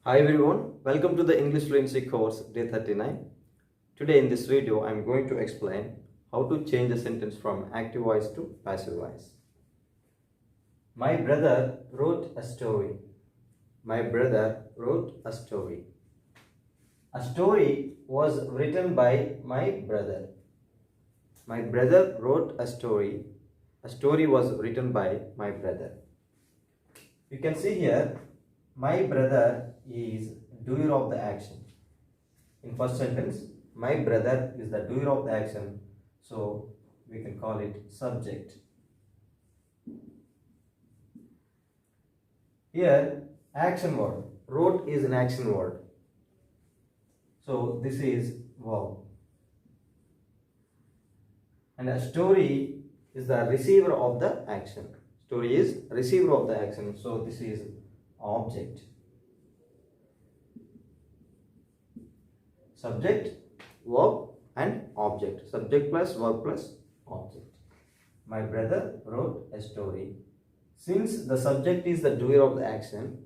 Hi everyone, welcome to the English Fluency course day 39. Today in this video I am going to explain how to change a sentence from active voice to passive voice. My brother wrote a story. My brother wrote a story. A story was written by my brother. My brother wrote a story. A story was written by my brother. You can see here, my brother is doer of the action. In first sentence, my brother is the doer of the action, so we can call it subject. Here, action word. Wrote is an action word. So this is verb. And a story is the receiver of the action. Story is receiver of the action, so this is object. Subject, verb and object. Subject plus verb plus object. My brother wrote a story. Since the subject is the doer of the action,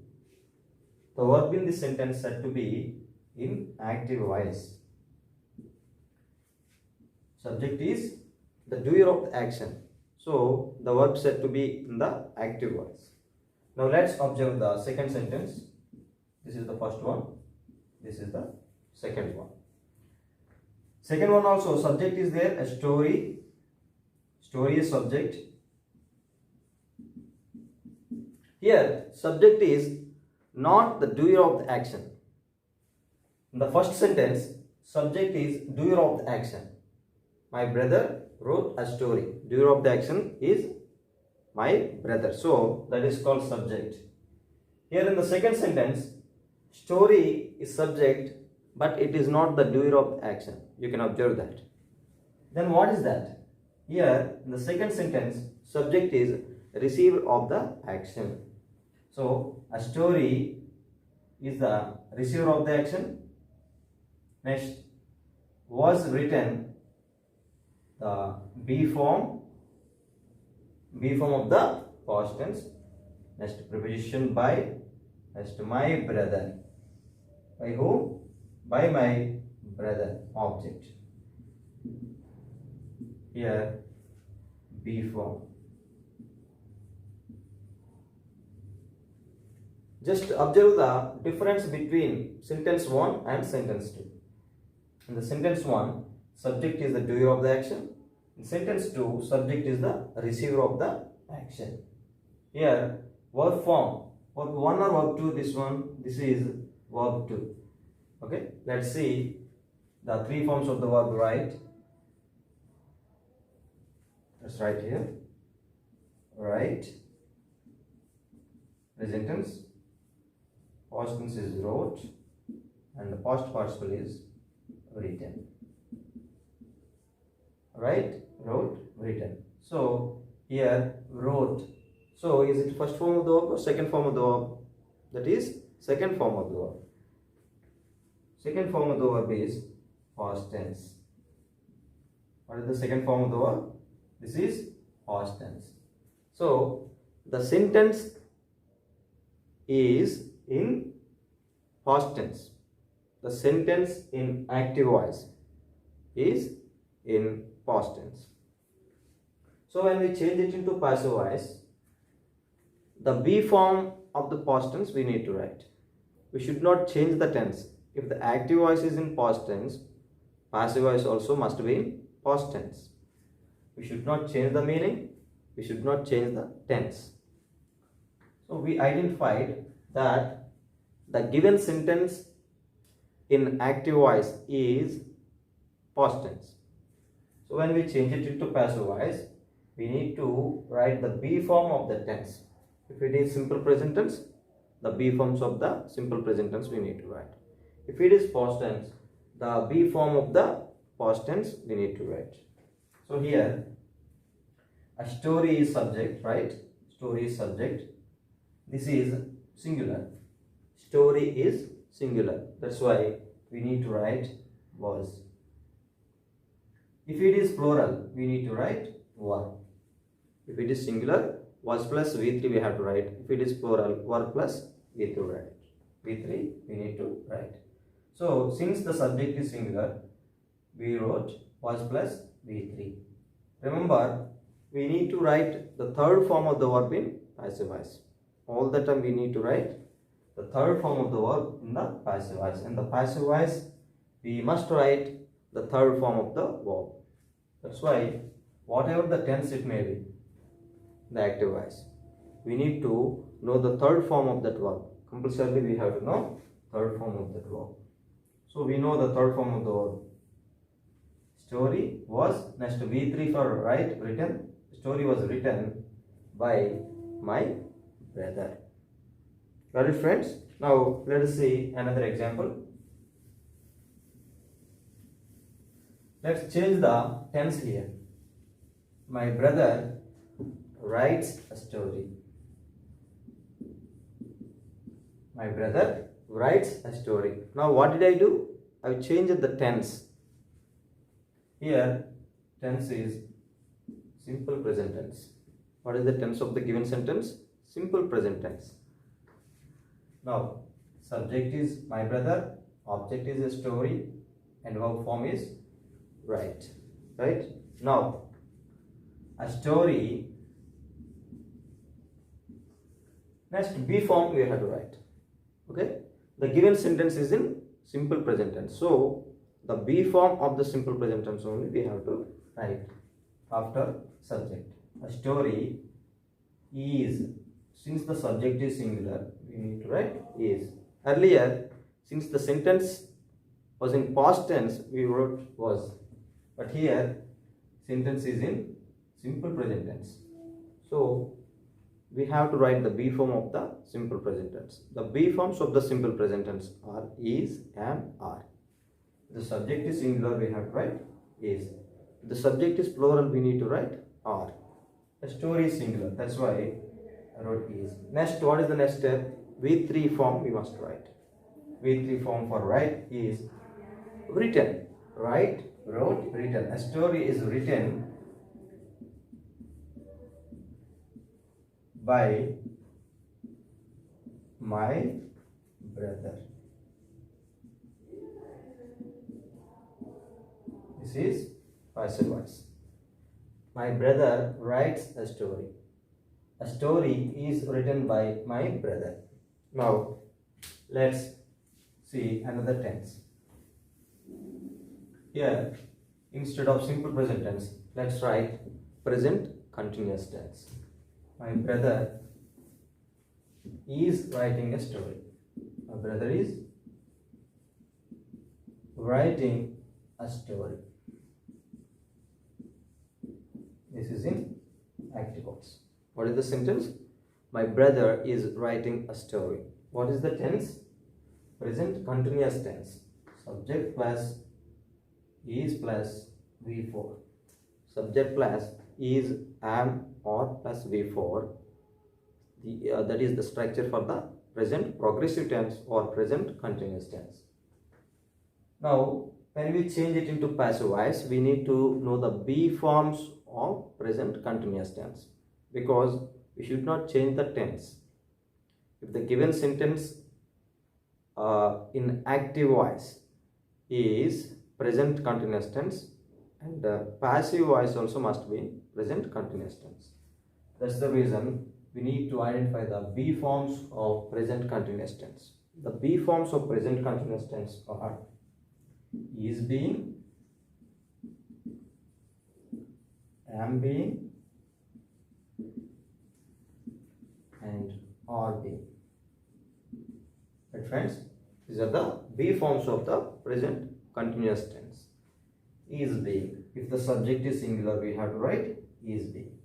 the verb in this sentence said to be in active voice. Subject is the doer of the action, so the verb said to be in the active voice. Now let's observe the second sentence. This is the first one. This is the second one. Second one also, subject is there, a story. Story is subject. Here, subject is not the doer of the action. In the first sentence, subject is doer of the action. My brother wrote a story. Doer of the action is my brother. So, that is called subject. Here in the second sentence, story is subject, but it is not the doer of the action. You can observe that. Then what is that? Here in the second sentence, subject is receiver of the action. So a story is the receiver of the action. Next, was written, the be form of the past tense. Next, preposition by. Next, my brother. By whom? By my brother, object. Here, be form. Just observe the difference between sentence 1 and sentence 2. In the sentence 1, subject is the doer of the action. In sentence 2, subject is the receiver of the action. Here, verb form. Verb 1 or verb 2, this one, this is verb 2. Okay, let's see the three forms of the verb right. Let's write here. Write. Present tense. Past tense is wrote. And the past participle is written. Write, wrote, written. So here wrote. So is it first form of the verb or second form of the verb? That is second form of the verb. Second form of the verb is past tense. What is the second form of the verb? This is past tense. So the sentence is in past tense. The sentence in active voice is in past tense. So when we change it into passive voice, the be form of the past tense we need to write. We should not change the tense. If the active voice is in past tense, passive voice also must be in past tense. We should not change the meaning. We should not change the tense. So we identified that the given sentence in active voice is past tense. So when we change it into passive voice, we need to write the be form of the tense. If it is simple present tense, the be forms of the simple present tense we need to write. If it is past tense, the be form of the past tense we need to write. So here, a story is subject, right? Story is subject. This is singular. Story is singular. That's why we need to write was. If it is plural, we need to write were. If it is singular, was plus V3 we have to write. If it is plural, were plus V3 write. V3 we need to write. So since the subject is singular, we wrote was plus V3. Remember, we need to write the third form of the verb in passive voice. All the time we need to write the third form of the verb in the passive voice. In the passive voice, we must write the third form of the verb. That's why whatever the tense it may be, the active voice, we need to know the third form of that verb. Compulsorily we have to know third form of that verb. So we know the third form of the verb. Story was, next V3 for write, written. Story was written by my brother. Got it, friends? Now let us see another example. Let's change the tense here. My brother writes a story. My brother writes a story. Now what did I do? I changed the tense. Here tense is simple present tense. What is the tense of the given sentence? Simple present tense. Now subject is my brother, object is a story, and verb form is write. Right? Now a story, next B form we have to write. Okay, the given sentence is in simple present tense, so the B form of the simple present tense only we have to write after subject. A story is, since the subject is singular, we need to write is. Earlier, since the sentence was in past tense, we wrote was, but here sentence is in simple present tense, so we have to write the B form of the simple present tense. The B forms of the simple present tense are is, am, are. If the subject is singular, we have to write is. If the subject is plural, we need to write are. The story is singular, that's why I wrote is. Next, what is the next step? V3 form we must write. V3 form for write is written. Write, wrote, written. A story is written by my brother. This is passive voice. My brother writes a story. A story is written by my brother. Now let's see another tense. Here, instead of simple present tense, let's write present continuous tense. My brother is writing a story. My brother is writing a story. This is in active voice. What is the sentence? My brother is writing a story. What is the tense? Present continuous tense. Subject plus is plus V4. Subject plus is, am, or plus V4. That is the structure for the present progressive tense or present continuous tense. Now, when we change it into passive voice, we need to know the B forms of present continuous tense, because we should not change the tense. If the given sentence in active voice is present continuous tense, and passive voice also must be present continuous tense. That's the reason we need to identify the B forms of present continuous tense. The B forms of present continuous tense are is being, am being, and are being. Right, friends? These are the B forms of the present continuous tense. Is being. If the subject is singular, we have to write is being.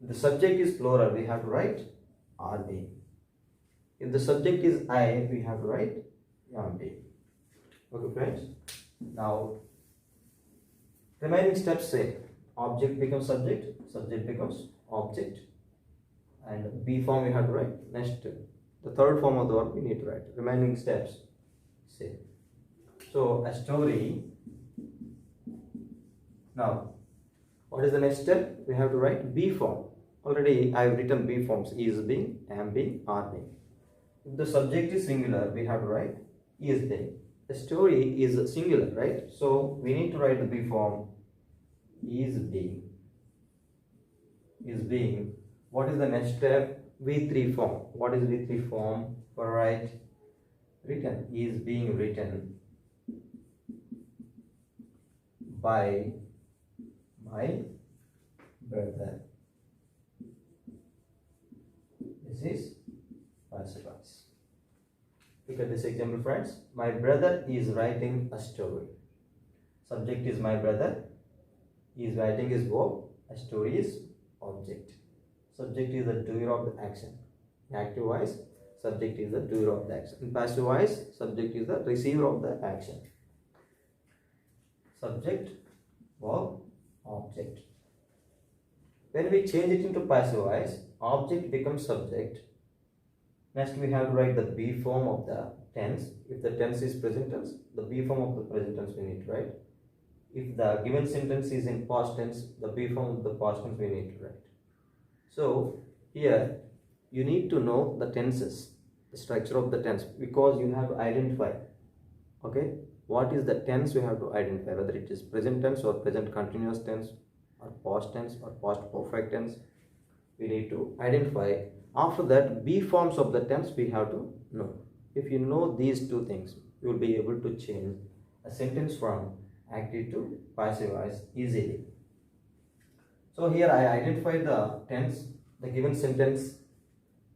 If the subject is plural, we have to write are being. If the subject is I, we have to write am being. Okay, friends? Now, remaining steps say object becomes subject, subject becomes object, and B form we have to write. Next, the third form of the verb we need to write. Remaining steps say. So, a story. Now, what is the next step? We have to write B form. Already I have written B forms: is being, am being, are being. If the subject is singular, we have to write is being. The story is singular, right? So we need to write the be form is being. Is being. What is the next step? V3 form. What is V3 form? For write written is being written by my brother. This is passive voice. Look at this example, friends. My brother is writing a story. Subject is my brother. He is writing his verb. A story is object. Subject is the doer of the action. In active voice, subject is the doer of the action. In passive voice, subject is the receiver of the action. Subject, verb, object. When we change it into passive voice, object becomes subject. Next we have to write the be form of the tense. If the tense is present tense, the be form of the present tense we need to write. If the given sentence is in past tense, the be form of the past tense we need to write. So here you need to know the tenses, the structure of the tense, because you have to identify, okay, what is the tense we have to identify, whether it is present tense or present continuous tense or past tense or past perfect tense. We need to identify. After that, be forms of the tense we have to know. If you know these two things, you will be able to change a sentence from active to passive voice easily. So here I identified the tense. The given sentence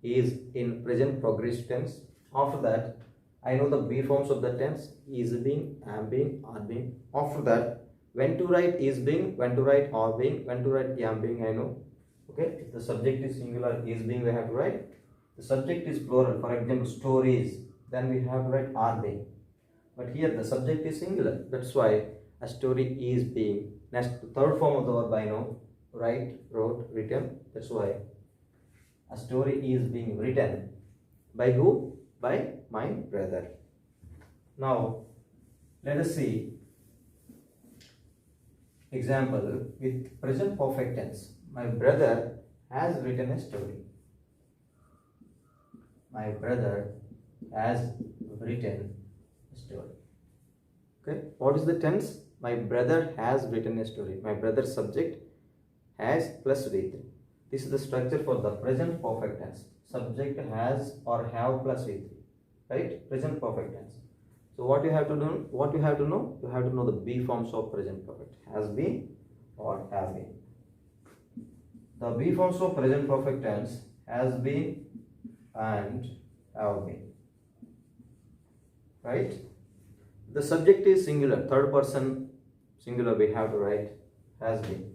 is in present progressive tense. After that, I know the be forms of the tense: is being, am being, are being. After that, when to write is being, when to write are being, when to write am being, I know. Okay, if the subject is singular, is being, we have to write. The subject is plural, for example, stories, then we have to write are being. But here the subject is singular, that's why a story is being. Next, the third form of the verb I know: write, wrote, written. That's why a story is being written. By who? By my brother. Now, let us see example with present perfect tense. My brother has written a story. My brother has written a story. Okay, what is the tense? My brother has written a story. My brother's subject has plus V3. This is the structure for the present perfect tense. Subject has or have plus V3. Right? Present perfect tense. So what you have to do? What you have to know? You have to know the be forms of present perfect. Has been or have been. The be forms of present perfect tense: has been and have been. Right? The subject is singular, third person singular, we have to write has been.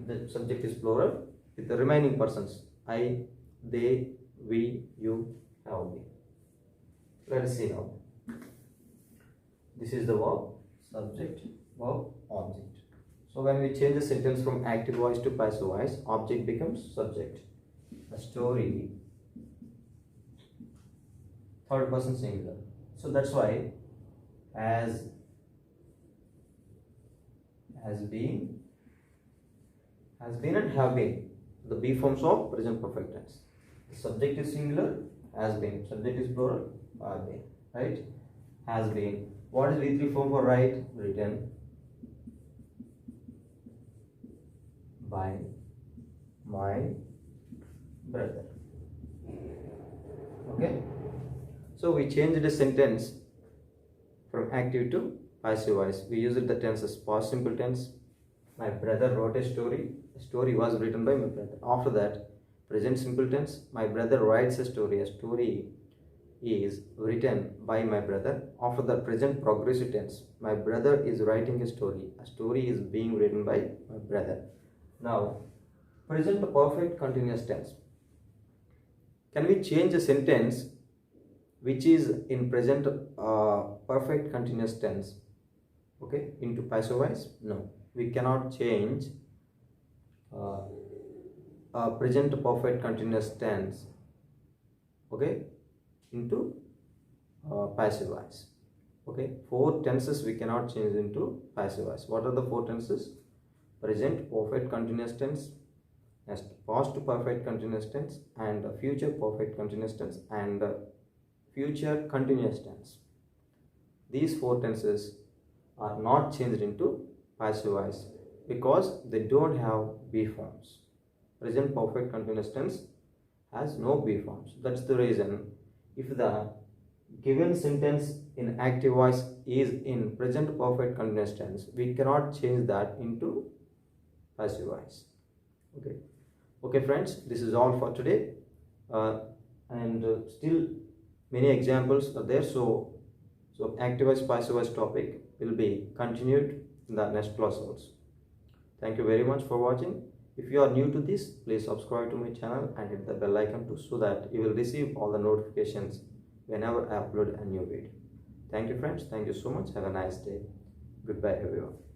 The subject is plural with the remaining persons: I, they, we, you, have been. Let us see now. This is the verb, subject, verb, object. So when we change the sentence from active voice to passive voice, object becomes subject. A story, third person singular. So that's why has been and have been, the be forms of present perfect tense. The subject is singular, has been. Subject is plural, have been. Right? Has been. What is V3 form for write? Written by my brother. Okay? So we changed the sentence from active to passive voice. We used the tense as past simple tense. My brother wrote a story. A story was written by my brother. After that, present simple tense. My brother writes a story. A story is written by my brother. After the present progressive tense, my brother is writing a story. A story is being written by my brother. Now, present perfect continuous tense. Can we change a sentence which is in present perfect continuous tense, okay, into passive voice? No, we cannot change present perfect continuous tense, okay, into passive voice. Okay, 4 tenses we cannot change into passive voice. What are the 4 tenses? Present perfect continuous tense, Next, past perfect continuous tense and future perfect continuous tense and future continuous tense. These four tenses are not changed into passive voice because they don't have be forms. Present perfect continuous tense has no be forms. That's the reason if the given sentence in active voice is in present perfect continuous tense, we cannot change that into passive voice. Okay friends, this is all for today, and still many examples are there, so active voice passive voice topic will be continued in the next class also. Thank you very much for watching. If you are new to this, please subscribe to my channel and hit the bell icon too, so that you will receive all the notifications whenever I upload a new video. Thank you friends, thank you so much, have a nice day. Goodbye everyone.